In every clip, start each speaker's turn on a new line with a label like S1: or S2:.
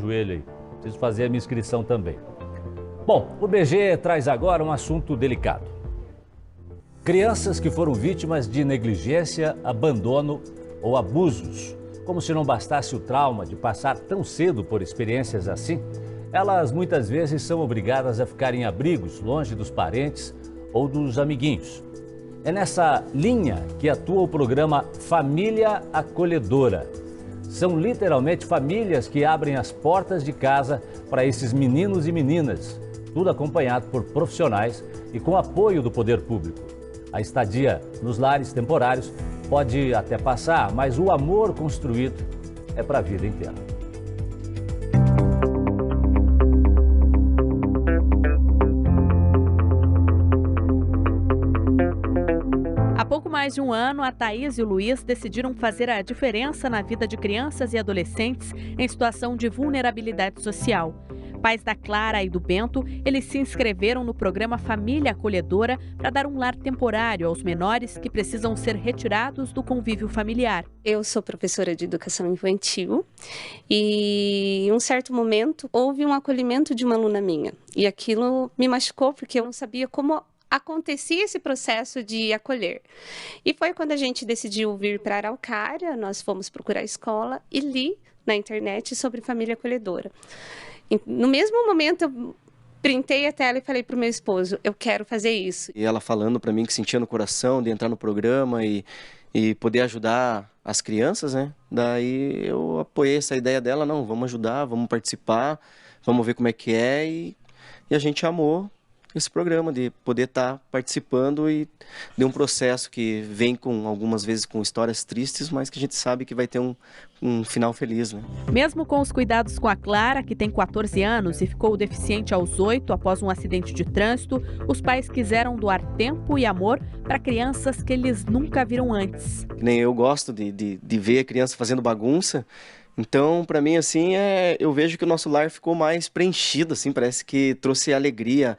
S1: joelho aí. Preciso fazer a minha inscrição também. Bom, o BG traz agora um assunto delicado. Crianças que foram vítimas de negligência, abandono ou abusos. Como se não bastasse o trauma de passar tão cedo por experiências assim, elas muitas vezes são obrigadas a ficar em abrigos, longe dos parentes ou dos amiguinhos. É nessa linha que atua o programa Família Acolhedora. São literalmente famílias que abrem as portas de casa para esses meninos e meninas, tudo acompanhado por profissionais e com apoio do poder público. A estadia nos lares temporários pode até passar, mas o amor construído é para a vida inteira.
S2: Há pouco mais de um ano, a Thaís e o Luiz decidiram fazer a diferença na vida de crianças e adolescentes em situação de vulnerabilidade social. Pais da Clara e do Bento, eles se inscreveram no programa Família Acolhedora para dar um lar temporário aos menores que precisam ser retirados do convívio familiar.
S3: Eu sou professora de educação infantil e em um certo momento houve um acolhimento de uma aluna minha. E aquilo me machucou porque eu não sabia como acontecia esse processo de acolher. E foi quando a gente decidiu vir para Araucária, nós fomos procurar a escola e li na internet sobre família acolhedora. No mesmo momento, eu printei a tela e falei para o meu esposo, eu quero fazer isso.
S4: E ela falando para mim que sentia no coração de entrar no programa e poder ajudar as crianças, né? Daí eu apoiei essa ideia dela, não, vamos ajudar, vamos participar, vamos ver como é que é. E a gente amou esse programa, de poder estar participando e de um processo que vem com algumas vezes com histórias tristes, mas que a gente sabe que vai ter um final feliz, né?
S2: Mesmo com os cuidados com a Clara, que tem 14 anos e ficou deficiente aos 8 após um acidente de trânsito, os pais quiseram doar tempo e amor para crianças que eles nunca viram antes.
S4: Nem eu gosto de ver a criança fazendo bagunça. Então, para mim, assim, eu vejo que o nosso lar ficou mais preenchido, assim, parece que trouxe alegria,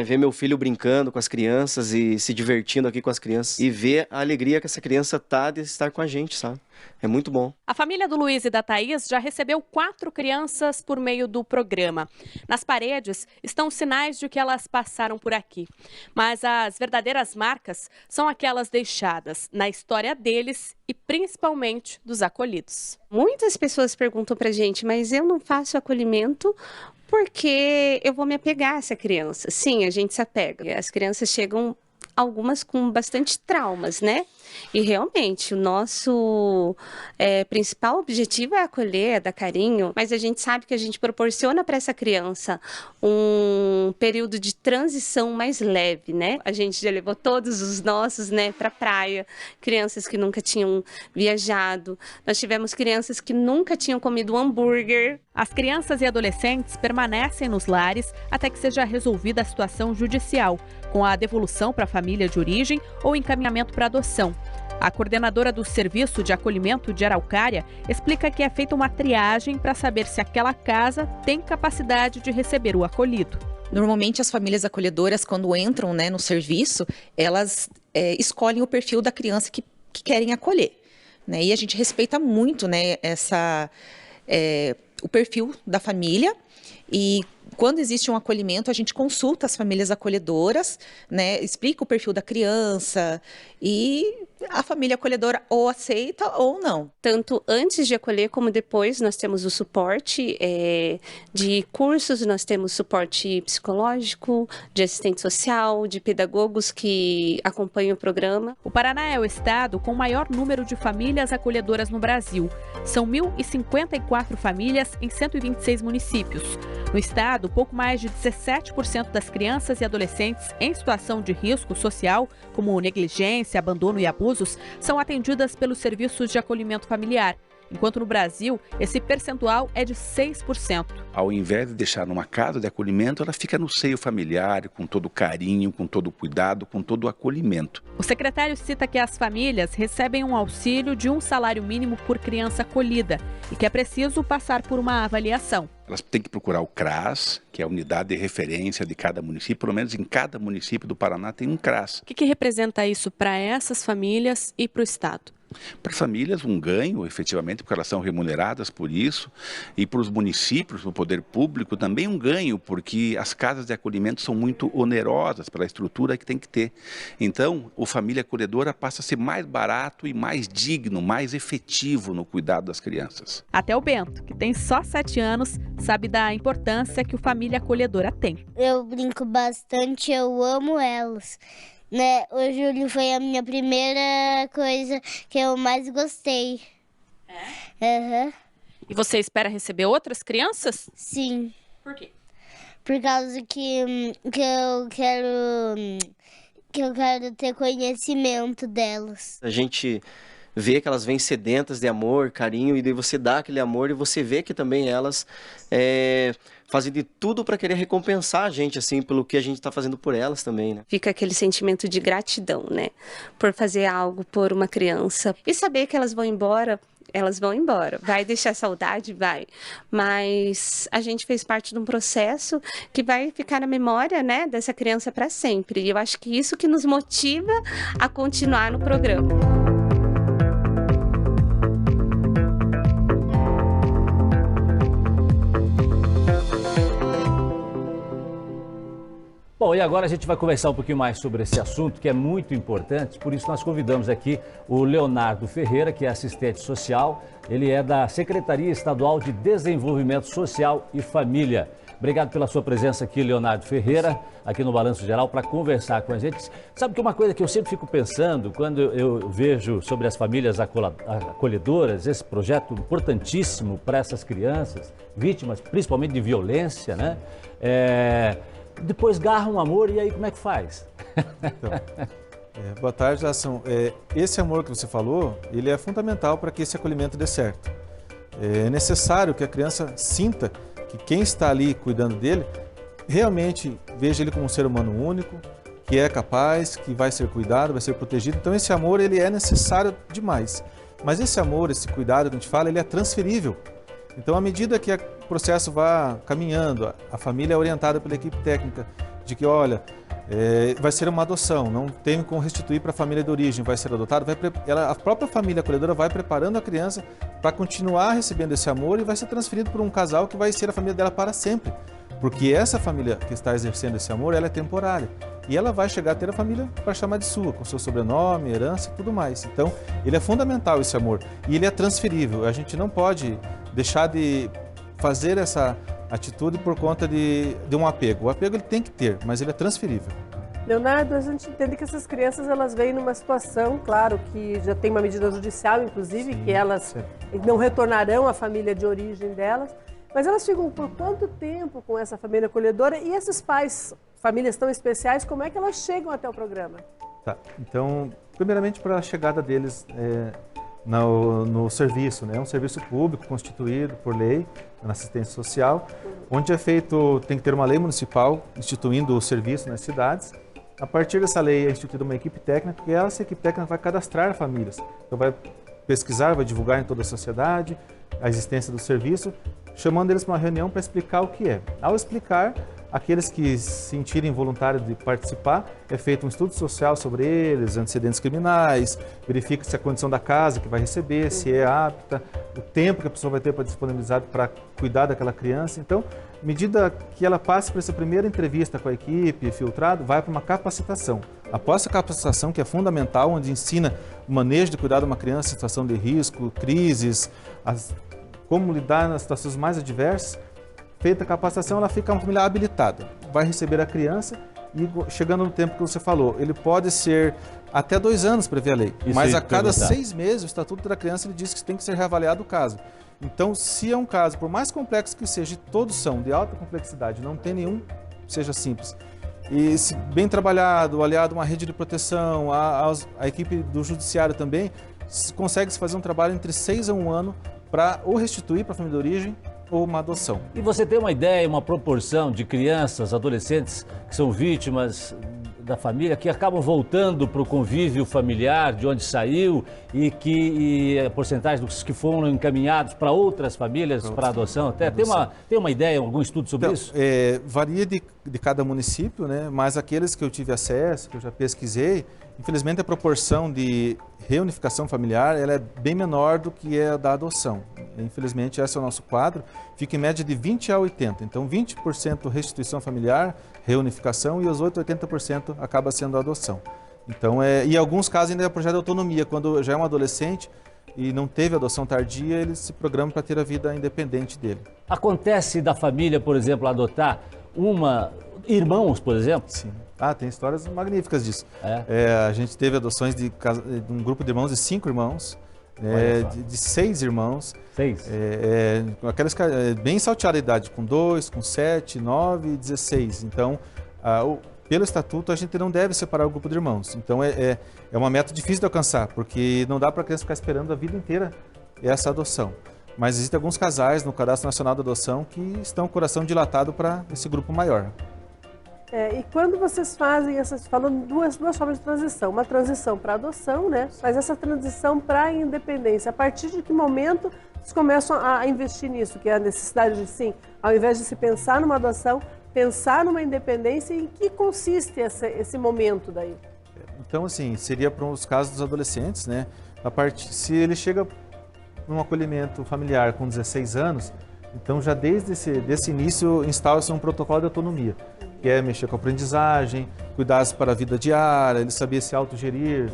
S4: ver meu filho brincando com as crianças e se divertindo aqui com as crianças e ver a alegria que essa criança tá de estar com a gente, sabe? É muito bom.
S2: A família do Luiz e da Thaís já recebeu 4 crianças por meio do programa. Nas paredes estão sinais de que elas passaram por aqui. Mas as verdadeiras marcas são aquelas deixadas na história deles e principalmente dos acolhidos.
S3: Muitas pessoas perguntam pra gente, mas eu não faço acolhimento porque eu vou me apegar a essa criança. Sim, a gente se apega. As crianças chegam, algumas com bastante traumas, né? E realmente, o nosso principal objetivo é acolher, é dar carinho, mas a gente sabe que a gente proporciona para essa criança um período de transição mais leve, né? A gente já levou todos os nossos, né, para a praia, crianças que nunca tinham viajado, nós tivemos crianças que nunca tinham comido hambúrguer.
S2: As crianças e adolescentes permanecem nos lares até que seja resolvida a situação judicial, com a devolução para a família de origem ou encaminhamento para adoção. A coordenadora do Serviço de Acolhimento de Araucária explica que é feita uma triagem para saber se aquela casa tem capacidade de receber o acolhido.
S5: Normalmente as famílias acolhedoras, quando entram, né, no serviço, elas escolhem o perfil da criança que querem acolher, né? E a gente respeita muito, né, o perfil da família. E quando existe um acolhimento, a gente consulta as famílias acolhedoras, né, explica o perfil da criança e a família acolhedora ou aceita ou não.
S3: Tanto antes de acolher como depois, nós temos o suporte de cursos, nós temos suporte psicológico, de assistente social, de pedagogos que acompanham o programa.
S2: O Paraná é o estado com o maior número de famílias acolhedoras no Brasil. São 1.054 famílias em 126 municípios. No estado, pouco mais de 17% das crianças e adolescentes em situação de risco social, como negligência, abandono e abusos, são atendidas pelos serviços de acolhimento familiar, enquanto no Brasil esse percentual é de 6%.
S6: Ao invés de deixar numa casa de acolhimento, ela fica no seio familiar, com todo o carinho, com todo o cuidado, com todo o acolhimento.
S2: O secretário cita que as famílias recebem um auxílio de um salário mínimo por criança acolhida e que é preciso passar por uma avaliação.
S6: Elas têm que procurar o CRAS, que é a unidade de referência de cada município. Pelo menos em cada município do Paraná tem um CRAS.
S2: O que representa isso para essas famílias e para o Estado?
S6: Para famílias, um ganho, efetivamente, porque elas são remuneradas por isso, e para os municípios, para o poder público, também um ganho, porque as casas de acolhimento são muito onerosas pela estrutura que tem que ter. Então, o família acolhedora passa a ser mais barato e mais digno, mais efetivo no cuidado das crianças.
S2: Até o Bento, que tem só 7 anos, sabe da importância que o família acolhedora tem.
S7: Eu brinco bastante, eu amo elas. Né? O Júlio foi a minha primeira coisa que eu mais gostei.
S2: Uhum. E você espera receber outras crianças?
S7: Sim.
S2: Por quê?
S7: Por causa que eu quero ter conhecimento delas.
S4: A gente vê que elas vêm sedentas de amor, carinho, e daí você dá aquele amor e você vê que também elas fazem de tudo para querer recompensar a gente, assim, pelo que a gente está fazendo por elas também, né?
S3: Fica aquele sentimento de gratidão, né? Por fazer algo por uma criança e saber que elas vão embora. Elas vão embora. Vai deixar saudade? Vai. Mas a gente fez parte de um processo que vai ficar na memória, né, dessa criança para sempre. E eu acho que isso que nos motiva a continuar no programa.
S1: Bom, e agora a gente vai conversar um pouquinho mais sobre esse assunto, que é muito importante, por isso nós convidamos aqui o Leonardo Ferreira, que é assistente social, ele é da Secretaria Estadual de Desenvolvimento Social e Família. Obrigado pela sua presença aqui, Leonardo Ferreira, aqui no Balanço Geral, para conversar com a gente. Sabe que uma coisa que eu sempre fico pensando, quando eu vejo sobre as famílias acolhedoras, esse projeto importantíssimo para essas crianças, vítimas principalmente de violência, né? Depois garra um amor e aí como é que faz?
S8: Então, boa tarde, Ação. Esse amor que você falou, ele é fundamental para que esse acolhimento dê certo. É necessário que a criança sinta que quem está ali cuidando dele realmente veja ele como um ser humano único, que é capaz, que vai ser cuidado, vai ser protegido. Então esse amor ele é necessário demais. Mas esse amor, esse cuidado que a gente fala, ele é transferível. Então, à medida que o processo vá caminhando, a família é orientada pela equipe técnica de que, olha, vai ser uma adoção, não tem como restituir para a família de origem, vai ser adotado, a própria família acolhedora vai preparando a criança para continuar recebendo esse amor e vai ser transferido por um casal que vai ser a família dela para sempre. Porque essa família que está exercendo esse amor, ela é temporária. E ela vai chegar a ter a família para chamar de sua, com seu sobrenome, herança e tudo mais. Então, ele é fundamental esse amor. E ele é transferível. A gente não pode deixar de fazer essa atitude por conta de um apego. O apego ele tem que ter, mas ele é transferível.
S9: Leonardo, a gente entende que essas crianças elas vêm numa situação, claro, que já tem uma medida judicial, inclusive, que elas não retornarão à família de origem delas. Mas elas ficam por quanto tempo com essa família acolhedora? E esses pais, famílias tão especiais, como é que elas chegam até o programa?
S8: Tá, então, primeiramente para a chegada deles no serviço, né? É um serviço público constituído por lei, na assistência social, onde tem que ter uma lei municipal instituindo o serviço nas cidades. A partir dessa lei é instituída uma equipe técnica, e essa equipe técnica vai cadastrar famílias. Então vai pesquisar, vai divulgar em toda a sociedade a existência do serviço, chamando eles para uma reunião para explicar o que é. Ao explicar, aqueles que se sentirem voluntários de participar, é feito um estudo social sobre eles, antecedentes criminais, verifica-se a condição da casa que vai receber, se é apta, o tempo que a pessoa vai ter para disponibilizar para cuidar daquela criança. Então, à medida que ela passa por essa primeira entrevista com a equipe, filtrado, vai para uma capacitação. Após essa capacitação, que é fundamental, onde ensina o manejo de cuidar de uma criança em situação de risco, crises, como lidar nas situações mais adversas, feita a capacitação, ela fica uma família habilitada. Vai receber a criança e, chegando no tempo que você falou, ele pode ser até 2 anos, prevê a lei. Mas a cada 6 meses, o Estatuto da Criança ele diz que tem que ser reavaliado o caso. Então, se é um caso, por mais complexo que seja, e todos são de alta complexidade, não tem nenhum que seja simples, e se bem trabalhado, aliado a uma rede de proteção, a equipe do judiciário também, consegue-se fazer um trabalho entre 6 a 1 ano para ou restituir para a família de origem ou uma adoção.
S1: E você tem uma ideia, uma proporção de crianças, adolescentes que são vítimas da família, que acabam voltando para o convívio familiar de onde saiu e a porcentagem dos que foram encaminhados para outras famílias, para adoção? Até tem uma ideia, algum estudo sobre isso?
S8: Varia de cada município, né? Mas aqueles que eu tive acesso, que eu já pesquisei, Infelizmente, a proporção de reunificação familiar ela é bem menor do que é a da adoção. Infelizmente, esse é o nosso quadro. Fica em média de 20 a 80. Então, 20% restituição familiar, reunificação, e os outros 80% acaba sendo a adoção. Então, e em alguns casos ainda é projeto de autonomia. Quando já é um adolescente e não teve adoção tardia, ele se programa para ter a vida independente dele.
S1: Acontece da família, por exemplo, adotar irmãos, por exemplo?
S8: Sim. Tem histórias magníficas disso. A gente teve adoções de um grupo de irmãos de 5 irmãos, de 6 irmãos.
S1: 6?
S8: Aquelas bem salteada a idade, com 2, com 7, 9 e 16. Então, pelo estatuto, a gente não deve separar o grupo de irmãos. Então, é uma meta difícil de alcançar, porque não dá para a criança ficar esperando a vida inteira essa adoção. Mas existem alguns casais no Cadastro Nacional de Adoção que estão com o coração dilatado para esse grupo maior.
S9: E quando vocês fazem falando duas formas de transição, uma transição para adoção, né? Mas essa transição para a independência, a partir de que momento vocês começam a investir nisso, que é a necessidade de, sim, ao invés de se pensar numa adoção, pensar numa independência, em que consiste esse momento daí?
S8: Então, assim, seria para os casos dos adolescentes, né? Se ele chega num acolhimento familiar com 16 anos, então já desde esse início instala-se um protocolo de autonomia, que é mexer com a aprendizagem, cuidados para a vida diária, ele saber se autogerir,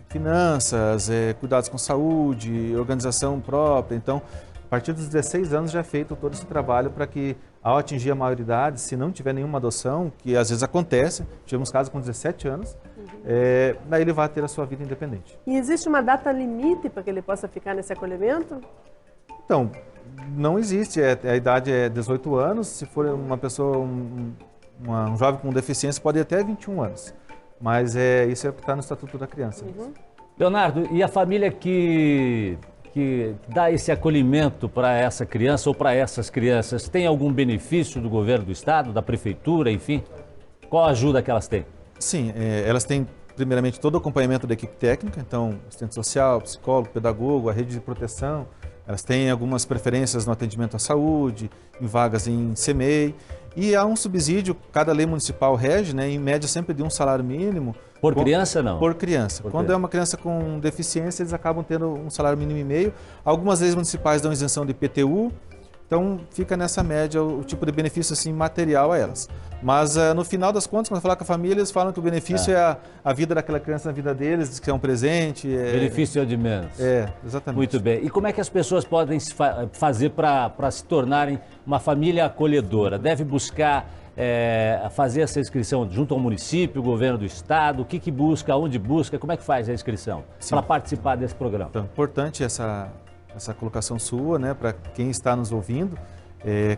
S8: finanças, cuidados com saúde, organização própria. Então, a partir dos 16 anos já é feito todo esse trabalho para que, ao atingir a maioridade, se não tiver nenhuma adoção, que às vezes acontece, tivemos casos com 17 anos, daí ele vai ter a sua vida independente.
S9: E existe uma data limite para que ele possa ficar nesse acolhimento?
S8: Então, não existe, a idade é 18 anos, se for uma pessoa, um jovem com deficiência, pode ir até 21 anos, mas isso é o que está no Estatuto da Criança.
S1: Leonardo, e a família que dá esse acolhimento para essa criança ou para essas crianças, tem algum benefício do governo do estado, da prefeitura, enfim? Qual a ajuda que elas têm?
S8: Sim, elas têm primeiramente todo o acompanhamento da equipe técnica, então assistente social, psicólogo, pedagogo, a rede de proteção. Elas têm algumas preferências no atendimento à saúde, em vagas em CMEI, e há um subsídio, cada lei municipal rege, né, em média sempre de um salário mínimo.
S1: Por criança, não?
S8: Por criança. Quando é uma criança com deficiência, eles acabam tendo um salário mínimo e meio. Algumas leis municipais dão isenção de IPTU, então fica nessa média o tipo de benefício assim, material a elas. Mas no final das contas, quando falar com a família, eles falam que o benefício é a vida daquela criança na vida deles, que é um presente.
S1: Benefício é de menos.
S8: Exatamente.
S1: Muito bem. E como é que as pessoas podem fazer para se tornarem uma família acolhedora? Deve buscar fazer essa inscrição junto ao município, o governo do estado? O que busca, onde busca? Como é que faz a inscrição para participar desse programa?
S8: Então, importante essa colocação sua, né, para quem está nos ouvindo.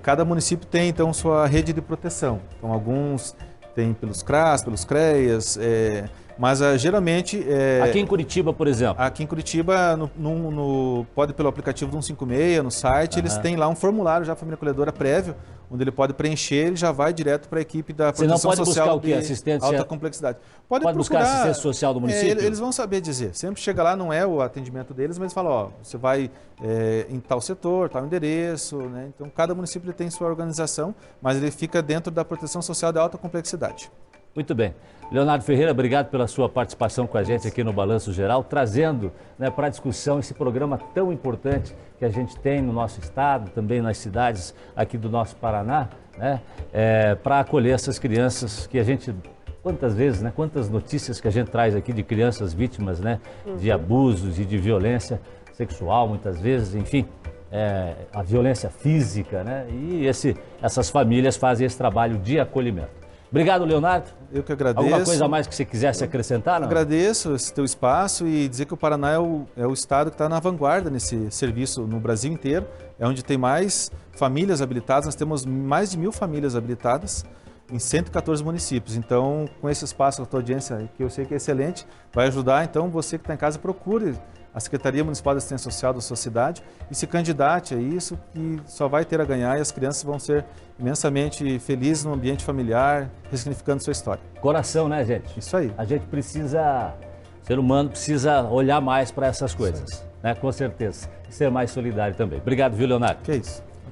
S8: Cada município tem, então, sua rede de proteção. Então, alguns têm pelos CRAS, pelos CREAS, mas geralmente...
S1: Aqui em Curitiba, por exemplo?
S8: Aqui em Curitiba, pode pelo aplicativo do 156, no site, eles têm lá um formulário já, Família Acolhedora prévio, onde ele pode preencher, ele já vai direto para a equipe da proteção social.
S1: Você não pode buscar o quê? Assistência...
S8: alta complexidade.
S1: Pode buscar assistência social do município?
S8: Eles vão saber dizer. Sempre chega lá, não é o atendimento deles, mas fala, ó, você vai em tal setor, tal endereço, né? Então, cada município tem sua organização, mas ele fica dentro da proteção social de alta complexidade.
S1: Muito bem. Leonardo Ferreira, obrigado pela sua participação com a gente aqui no Balanço Geral, trazendo, né, para a discussão esse programa tão importante que a gente tem no nosso estado, também nas cidades aqui do nosso Paraná, né, para acolher essas crianças que a gente... Quantas vezes, né, quantas notícias que a gente traz aqui de crianças vítimas, né, de abusos e de violência sexual, muitas vezes, enfim, a violência física, né, e essas famílias fazem esse trabalho de acolhimento. Obrigado, Leonardo.
S8: Eu que agradeço.
S1: Alguma coisa a mais que você quisesse acrescentar? Não?
S8: Agradeço esse teu espaço e dizer que o Paraná é o estado que está na vanguarda nesse serviço no Brasil inteiro. É onde tem mais famílias habilitadas. Nós temos mais de 1000 famílias habilitadas em 114 municípios. Então, com esse espaço, a tua audiência, que eu sei que é excelente, vai ajudar. Então, você que está em casa, procure a Secretaria Municipal de Assistência Social da sua cidade e se candidate a isso, que só vai ter a ganhar e as crianças vão ser imensamente felizes no ambiente familiar, ressignificando sua história.
S1: Coração, né, gente?
S8: Isso aí.
S1: A gente precisa, o ser humano precisa olhar mais para essas coisas, né? Com certeza. E ser mais solidário também. Obrigado, viu, Leonardo?
S8: Que é isso.